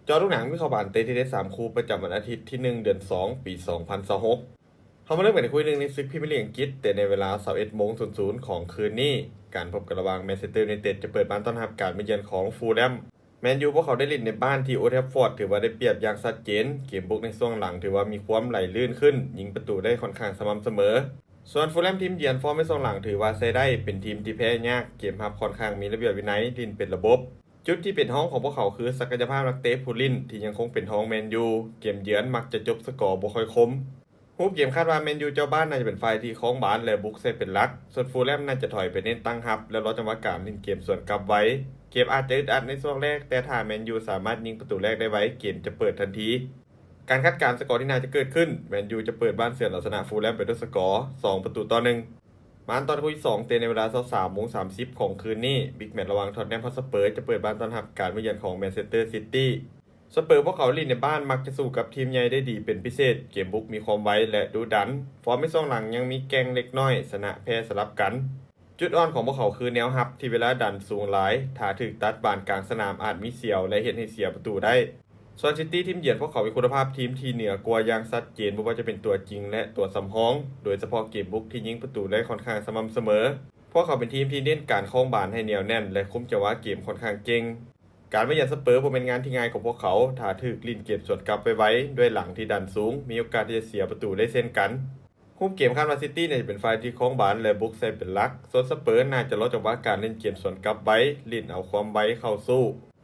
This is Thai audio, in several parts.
จอลูกหนังวิเคราะห์บานเตะที่ได้3คู่ประจำวันอาทิตย์ที่1เดือน2ปี2026เขามาเริ่มกันในคู่หนึ่งในศึกพรีเมียร์ลีกอังกฤษแต่ในเวลา21:00ของคืนนี้การพบกันระหว่างแมนเชสเตอร์ยูไนเต็ดจะเปิดบ้านต้อนรับการมาเยือนของฟูลแลมแมนยูพวกเขาได้เล่นในบ้านที่โอลด์แทรฟฟอร์ดถือว่าได้เปรียบอย่างชัดเจนเกมบุกในช่วงหลังถือว่ามีความไหลลื่นขึ้นยิงประตูได้ค่อนข้างสม่ำเสมอส่วนฟูลแลมทีมเยือนฟอร์มในช่วงหลังถือว่าใช้ได้เป็นทีมที่แพ้ยากเกมรับค่อนข้างมีระเบียบวินัยลินเป็นระบบจุดที่เป็นท้องของพวกเขาคือศักยภาพนักเตะผู้ลิ่นที่ยังคงเป็นท้องแมนยูเกมเยือนมักจะจบสกอร์บ่ค่อยคมรูปเกมคาดว่าแมนยูเจ้าบ้านน่าจะเป็นฝ่ายที่คล้องบาสและบุกเซตเป็นหลักส่วนฟูลแลมน่าจะถอยไปเน้นตั้งรับและรอจังหวะการเล่นเกมส่วนกลับไว้เกมอาจจะอึดอัดในช่วงแรกแต่ถ้าแมนยูสามารถยิงประตูแรกได้ไว้เกมจะเปิดทันทีการคาดการณ์สกอร์ที่น่าจะเกิดขึ้นแมนยูจะเปิดบ้านเสือลักษณะฟูลแลมไปด้วยสกอร์2-1มานตอนคู่ที่2เตะในเวลา23:30ของคืนนี้บิ๊กแมตช์ระหว่างท็อตแนมฮอตสเปอร์จะเปิดบ้านต้อนรับการมาเยือนของแมนเชสเตอร์ซิตี้สเปอร์พวกเขาเล่นในบ้านมักจะสู้กับทีมใหญ่ได้ดีเป็นพิเศษเกมบุกมีความไวและดุดันฟอร์มไม่ช่วงหลังยังมีแกงเล็กน้อยชนะแพ้สลับกันจุดอ่อนของพวกเขาคือแนวรับที่เวลาดันสูงหลายถ้าถึกตัดบานกลางสนามอาจมีเสียวและเห็นให้เสียประตูได้ส่วนซิตี้ทีมเยือนพวกเขามีคุณภาพทีมที่เหนือกว่าอย่างชัดเจนไม่ว่าจะเป็นตัวจริงและตัวสำรองโดยเฉพาะเกมบุกที่ยิงประตูได้ค่อนข้างสม่ำเสมอพวกเขาเป็นทีมที่เน้นการคล้องบาลให้เหนียวแน่นและคุมจังหวะเกมค่อนข้างเก่งการมาเยือนสเปอร์บ่เป็นงานที่ง่ายของพวกเขาถ้าถึกลิ้นเกมสวนกลับไปไว้ด้วยหลังที่ดันสูงมีโอกาสที่จะเสียประตูได้เช่นกันคุมเกมคาดว่าซิตี้จะเป็นฝ่ายที่คล้องบาลและบุกใส่เป็นหลักส่วนสเปอร์น่าจะลดจังหวะการเล่นเกมสวนกลับไว้ลิ้นเอาความไวเข้าสู้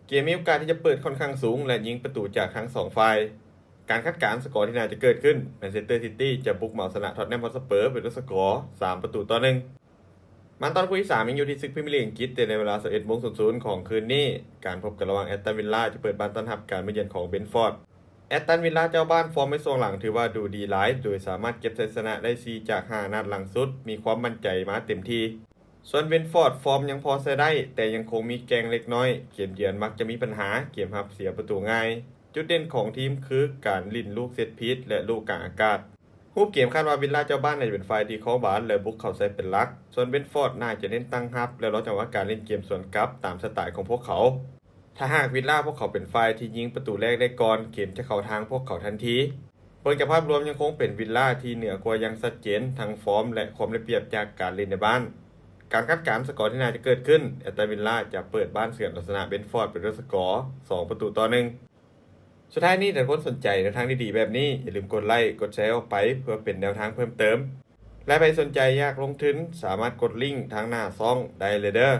เกมมีโอกาสที่จะเปิดค่อนข้างสูงและยิงประตูจากทั้ง2ฝ่ายการคาดการณ์สกอร์ที่น่าจะเกิดขึ้นแมนเชสเตอร์ซิตี้จะบุกเหมาชนะท็อตแนมฮอตสเปอร์ไปด้วยสกอร์3-1มันตอนคู่ที่3ยังอยู่ที่ศึกพรีเมียร์ลีกอังกฤษแต่ในเวลา21:00ของคืนนี้การพบกันระหว่างแอสตันวิลล่าจะเปิดบ้านต้อนรับการมาเยือนของเบนฟอร์ดแอสตันวิลล่าเจ้าบ้านฟอร์มในช่วงหลังถือว่าดูดีหลายโดยสามารถเก็บชัยชนะได้4จาก5นัดหลังสุดมีความมั่นใจมาเต็มที่ส่วนเบนฟอร์ดฟอร์มยังพอใช้ได้แต่ยังคงมีแกงเล็กน้อยเกมเยือนมักจะมีปัญหาเกมรับเสียประตูง่ายจุดเด่นของทีมคือการลิ่นลูกเซตพีซและลูกกลางอากาศรูปเกมคาดว่าวิลล่าเจ้าบ้านน่าจะเป็นฝ่ายที่คล้องบาสและบุกเข้าใส่เป็นหลักส่วนเบนฟอร์ดน่าจะเน้นตั้งรับและรอจังหวะการเล่นเกมสวนกลับตามสไตล์ของพวกเขาถ้าหากวิลล่าพวกเขาเป็นฝ่ายที่ยิงประตูแรกได้ก่อนเกมจะเข้าทางพวกเขาทันทีผลจากภาพรวมยังคงเป็นวิลล่าที่เหนือกว่าอย่างชัดเจนทั้งฟอร์มและความได้เปรียบจากการเล่นในบ้านการคาดการณ์สกอร์ที่น่าจะเกิดขึ้นแอสตันวิลล่าจะเปิดบ้านเสือลักษณะเบนฟอร์ดไปด้วยสกอร์2-1สุดท้ายนี้ถ้าคนสนใจแนวทางดีๆแบบนี้อย่าลืมกดไลค์กดแชร์ออกไปเพื่อเป็นแนวทางเพิ่มเติมและใครสนใจอยากลงทุนสามารถกดลิงก์ทางหน้าซองได้เลยเด้อ